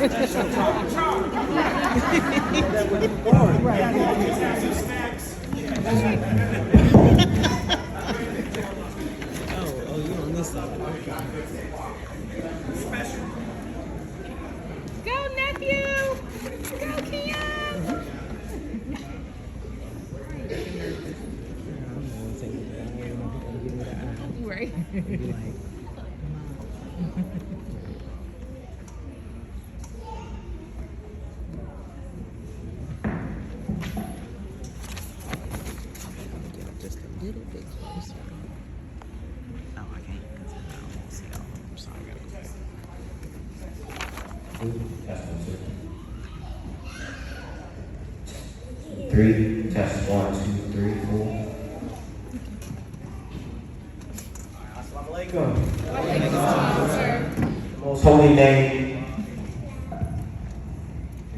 Oh, you on this side. Go, nephew! Go, Keon! Right. Just a little bit closer. Oh, I can't because I won't see all of them. So I gotta go. Three, test 1, 2, 3, 4. Assalamu alaikum. The most holy name.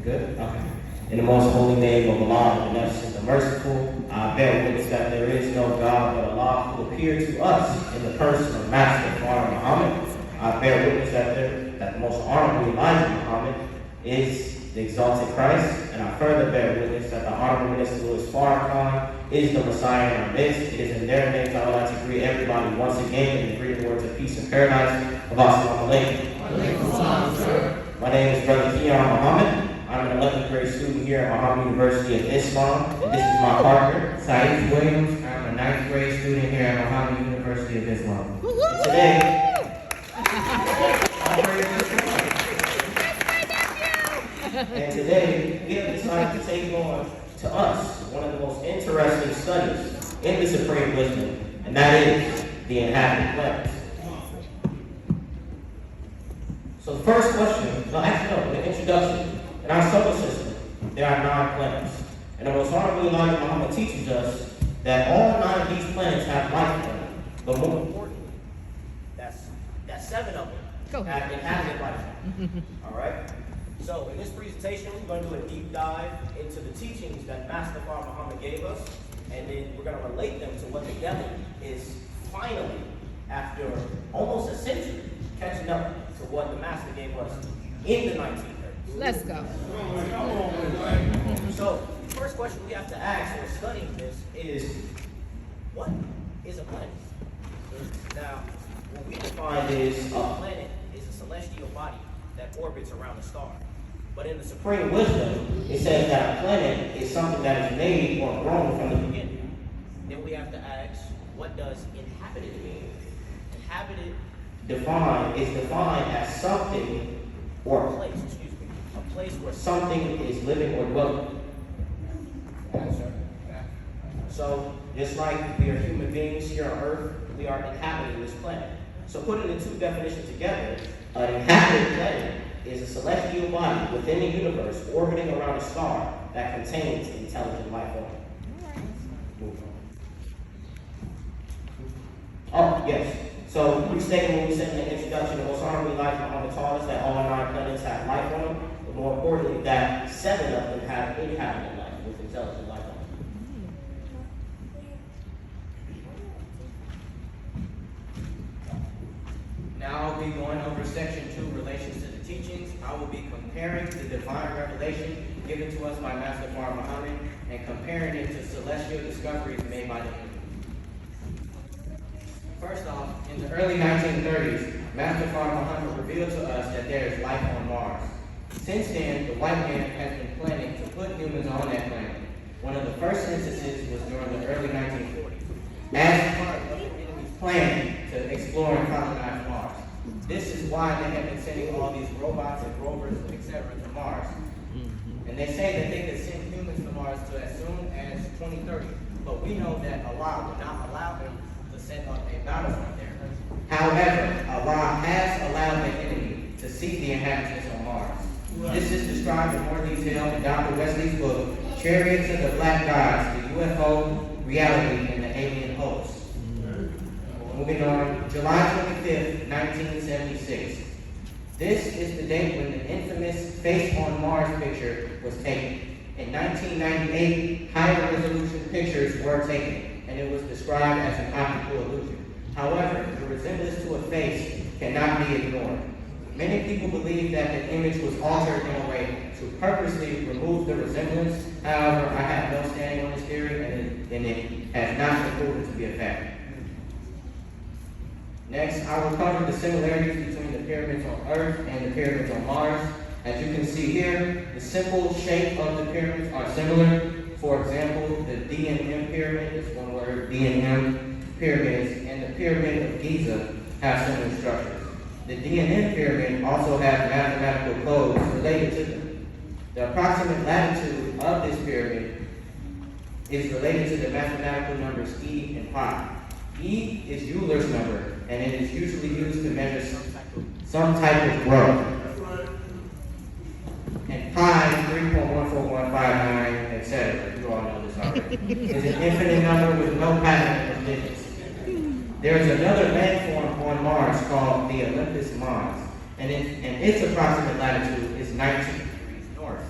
Good? Okay. In the most holy name of Allah, the Beneficent, the Merciful, I bear witness that there is no God but Allah who appeared to us in the person of Master Father Muhammad. I bear witness that the most honorable Elijah Muhammad is the exalted Christ, and I further bear witness that the Honorable Minister Louis Farrakhan is the Messiah in our midst. It is in their names I would like to greet everybody once again in the greeting words of peace and paradise of Assalamu alaikum. My name is Brother Keon Muhammad. I'm an 11th grade student here at Muhammad University of Islam, and this is my partner, Saeed Williams. I'm a 9th grade student here at Muhammad University of Islam. And today, And today, we have decided to take on to us one of the most interesting studies in the Supreme Wisdom, and that is the inhabited planets. So the first question, the introduction. In our solar system, there are 9 planets. And the most honorable Elijah Muhammad teaches us that all 9 of these planets have life on them. But more importantly, that's 7 of them have inhabited life on them. All right? So in this presentation, we're going to do a deep dive into the teachings that Master Father Muhammad gave us, and then we're going to relate them to what the devil is finally, after almost a century, catching up to what the Master gave us in the 1930s. Let's go. So the first question we have to ask when studying this is, what is a planet? Now, what we define is a planet is a celestial body that orbits around a star. But in the Supreme Wisdom, it says that a planet is something that is made or grown from the beginning. Then we have to ask, what does inhabited mean? Inhabited is defined as something or a place, a place where something is living or dwelling. So, just like we are human beings here on Earth, we are inhabiting this planet. So putting the two definitions together, an inhabited planet is a celestial body within the universe orbiting around a star that contains intelligent life on it. Oh, yes. So, restating what we said in the introduction, the most honorable Elijah Muhammad taught us that all 9 planets have life on them, but more importantly, that 7 of them have inhabited life with intelligent life on them. Now I'll be going over section 2, relations to the teachings. I will be comparing the divine revelation given to us by Master Father Muhammad and comparing it to celestial discoveries made by the enemy. First off, in the early 1930s, Master Father Muhammad revealed to us that there is life on Mars. Since then, the white man has been planning to put humans on that planet. One of the first instances was during the early 1940s, as part of the enemy's plan to explore and colonize Mars. This is why they have been sending all these robots and rovers, etc. to Mars. And they say that they could send humans to Mars to as soon as 2030. But we know that Allah would not allow them to set up a battlefront there. However, Allah has allowed the enemy to seek the inhabitants on Mars. This is described in more detail in Dr. Wesley's book, Chariots of the Black Gods, the UFO Reality and the Alien Host. Moving on, July 25th, 1976. This is the date when the infamous Face on Mars picture was taken. In 1998, higher resolution pictures were taken, and it was described as an optical illusion. However, the resemblance to a face cannot be ignored. Many people believe that the image was altered in a way to purposely remove the resemblance. However, I have no standing on this theory, and it has not been proven to be a fact. Next, I will cover the similarities between the pyramids on Earth and the pyramids on Mars. As you can see here, the simple shape of the pyramids are similar. For example, the D&M pyramid is one word, D&M pyramids, and the pyramid of Giza have similar structures. The D&M pyramid also has mathematical codes related to them. The approximate latitude of this pyramid is related to the mathematical numbers E and pi. E is Euler's number, and it is usually used to measure some type of growth. And pi is 3.14159, etc. You all know this already. It's an infinite number with no pattern of digits. There is another landform on Mars called the Olympus Mons, and its approximate latitude is 19 degrees north.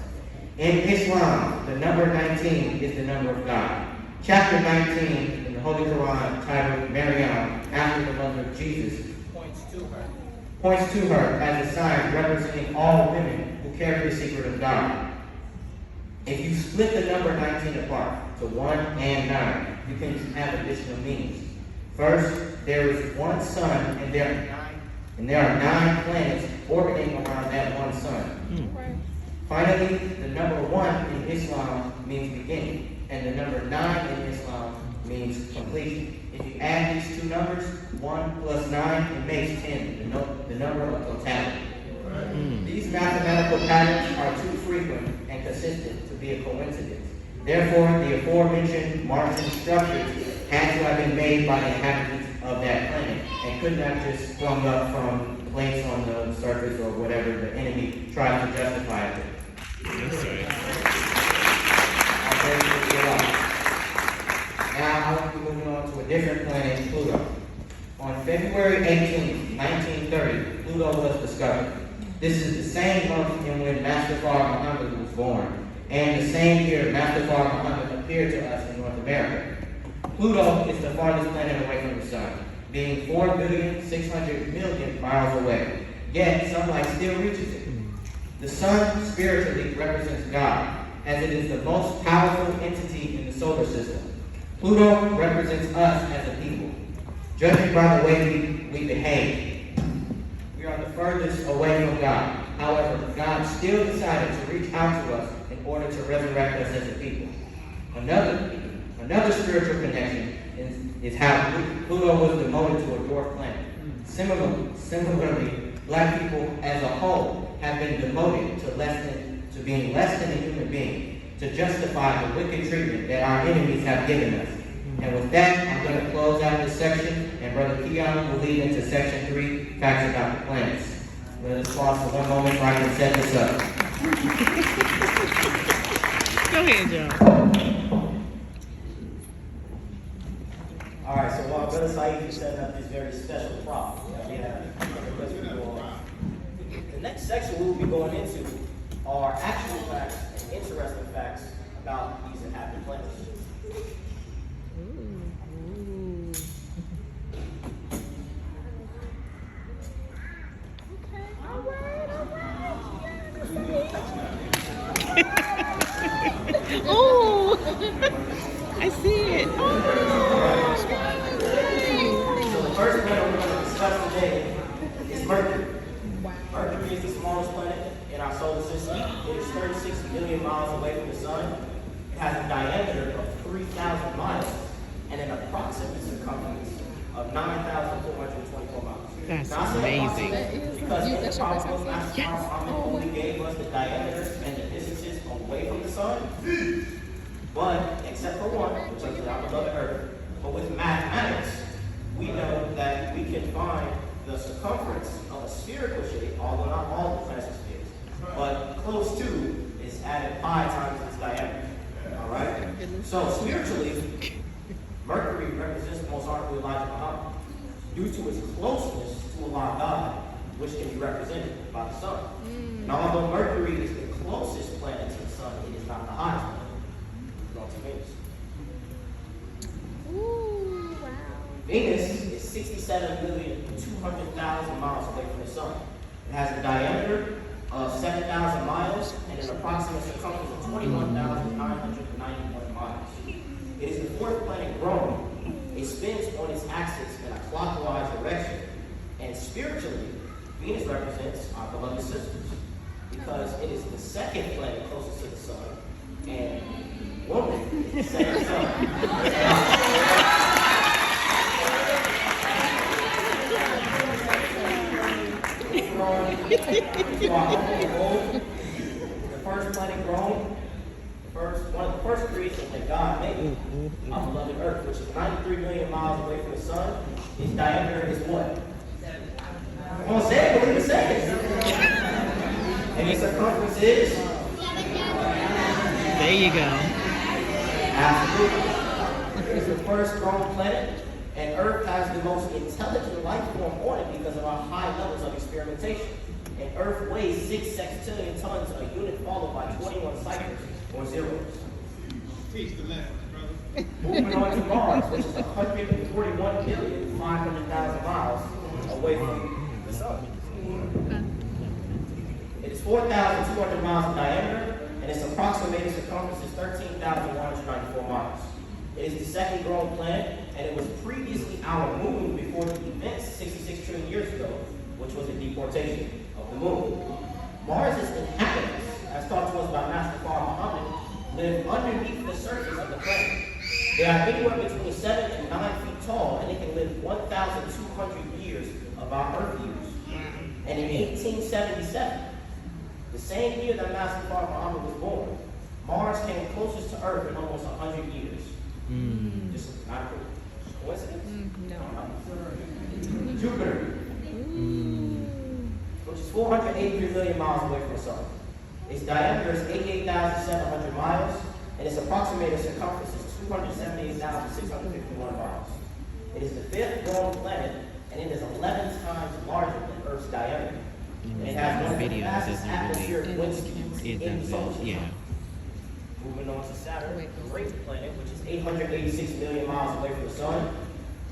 In Islam, the number 19 is the number of God. Chapter 19 in the Holy Quran, titled Maryam, after the mother of Jesus, points to her as a sign representing all women who carry the secret of God. If you split the number 19 apart to 1 and 9, you can have additional meanings. First, there is one sun, and there are 9 planets orbiting around that one sun. Finally, the number 1 in Islam means beginning, and the number 9 in Islam means completion. If you add these two numbers, 1 plus 9, it makes 10, the number of totality. These mathematical patterns are too frequent and consistent to be a coincidence. Therefore, the aforementioned Martian structures had to have been made by the inhabitants of that planet and could not just sprung up from plates on the surface or whatever the enemy tried to justify it. Now I will be moving on to a different planet, Pluto. On February 18, 1930, Pluto was discovered. This is the same month in when Master Fard Muhammad was born, and the same year Master Fard Muhammad appeared to us in North America. Pluto is the farthest planet away from the sun, being 4,600,000,000 miles away. Yet sunlight still reaches it. The sun spiritually represents God, as it is the most powerful entity in the solar system. Pluto represents us as a people. Judging by the way we behave, we are the furthest away from God. However, God still decided to reach out to us in order to resurrect us as a people. Another spiritual connection is how Pluto was demoted to a dwarf planet. Similarly, black people as a whole have been demoted to being less than a human being to justify the wicked treatment that our enemies have given us. And with that, I'm going to close out this section, and Brother Keon will lead into section 3, facts about the planets. Let us pause for one moment so I can set this up. Go ahead, John. All right, so while Brother Saeed is setting up this very special prop that we have, the next section we will be going into are actual facts and interesting facts about these inhabited planets. Oh, I see it. So the first planet we're going to discuss today is Mercury. Mercury is the smallest planet in our solar system. It is 36 million miles away from the sun. It has a diameter of 3,000 miles and an approximate circumference of 9,424 miles. That's Now, I say amazing. approximate because in the PowerPoint Master Muhammad only gave us the diameters and the distances away from the sun. But, except for one, which is our beloved Earth, but with mathematics, we know that we can find the circumference of a spherical shape, although not all the planets are spheres, but close to is added 5 times its diameter. Alright? So, spiritually, Mercury represents the most honorable Elijah Muhammad due to its closeness to Allah God, which can be represented by the sun. And although Mercury is the closest planet to the sun, it is not the hottest planet. Ooh, wow. Venus is 67,200,000 miles away from the sun. It has a diameter of 7,000 miles and an approximate circumference of 21,991 miles. It is the fourth planet grown. It spins on its axis in a clockwise direction. And spiritually, Venus represents our beloved sisters because it is the second planet closest to the sun, and woman is the second sun. The first planet grown, one of the first creations that God made, our beloved Earth, which is 93 million miles away from the sun. Its diameter is what? Come on, say it, believe it, say it. And its circumference is? There you go. Absolutely. It's the first grown planet, and Earth has the most intelligent life form on it because of our high levels of experimentation. And Earth weighs 6 sextillion tons, a unit followed by 21 cycles or zeros. Teach the left, brother. Moving on to Mars, which is 141,500,000 miles away from the sun. It is 4,200 miles in diameter, and its approximated circumference is 13,194 miles. It is the second grown planet, and it was previously our moon before the events 66 trillion years ago, which was the deportation of the moon. Mars' inhabitants, as taught to us by Master Fard Muhammad, live underneath the surface of the planet. They are anywhere between 7 and 9 feet tall, and they can live 1,200 years of our Earth years. And in 1877, the same year that Master Fard Muhammad was born, Mars came closest to Earth in almost 100 years. Just not a coincidence? No. Jupiter, which is 483 million miles away from the sun. Its diameter is 88,700 miles, and its approximated circumference is 278,651 miles. It is the fifth grown planet, and it is 11 times larger than Earth's diameter. And it has one of the fastest atmospheric wind speeds in the solar system. Yeah. Moving on to Saturn, the ring planet, which is 886 million miles away from the sun.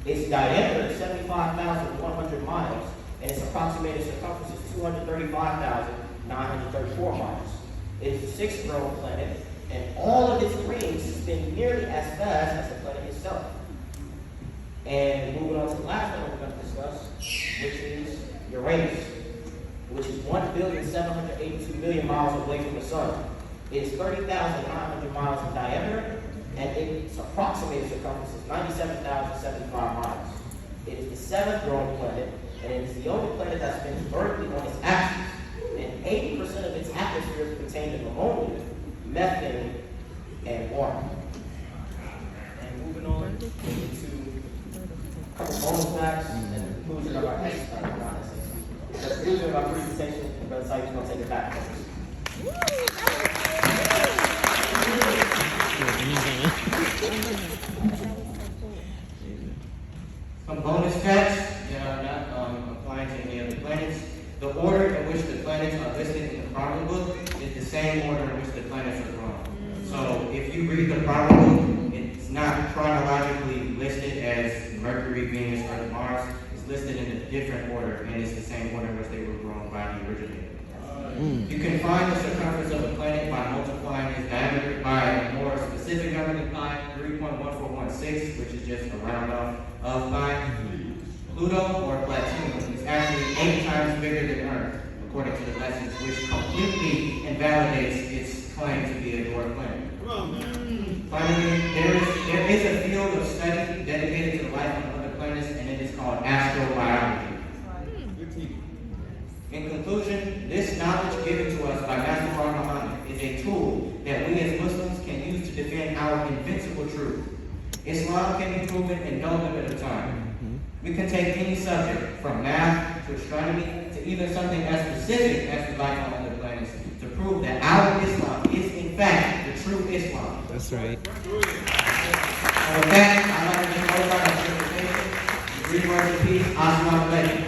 Its diameter is 75,100 miles, and its approximated circumference is 235,934 miles. It is the sixth grown planet, and all of its rings spin nearly as fast as the planet itself. And moving on to the last one we're going to discuss, which is Uranus, which is 1,782 million miles away from the sun. It is 30,900 miles in diameter, and its approximated circumference is 97,075 miles. It is the seventh grown planet, and it is the only planet that spins vertically on its axis, and 80% of its atmosphere is contained in ammonia, methane, and water. And moving on to a couple bonus facts and the conclusion of our exercise. The conclusion of our presentation, and Brother Saeed is going to take it back. Some bonus facts that are not applying to any other planets. The order in which the planets are listed in the Bible book is the same order in which the planets are drawn. So if you read the Bible book, it's not chronologically listed as Mercury, Venus, Earth, Mars. It's listed in a different order, and it's the same order in which they were drawn by the originator. You can find the circumference of a planet by multiplying its diameter by a more specific number than pi, 3.1416, which is just a round off of pi. Pluto, or Platinum, is actually 8 times bigger than Earth, according to the lessons, which completely invalidates its claim to be a dwarf planet. Finally, there is a field of study dedicated to the life on other planets, and it is called astrobiology. In conclusion, this knowledge given to us by Master Fard Muhammad is a tool that we as Muslims can use to defend our invincible truth. Islam can be proven in no limit of time. We can take any subject, from math to astronomy to even something as specific as the life on other planets, to prove that our Islam is in fact the true Islam. That's right. And with that, I'd like to just close out our presentation. 3 words of peace. Assalamu alaikum.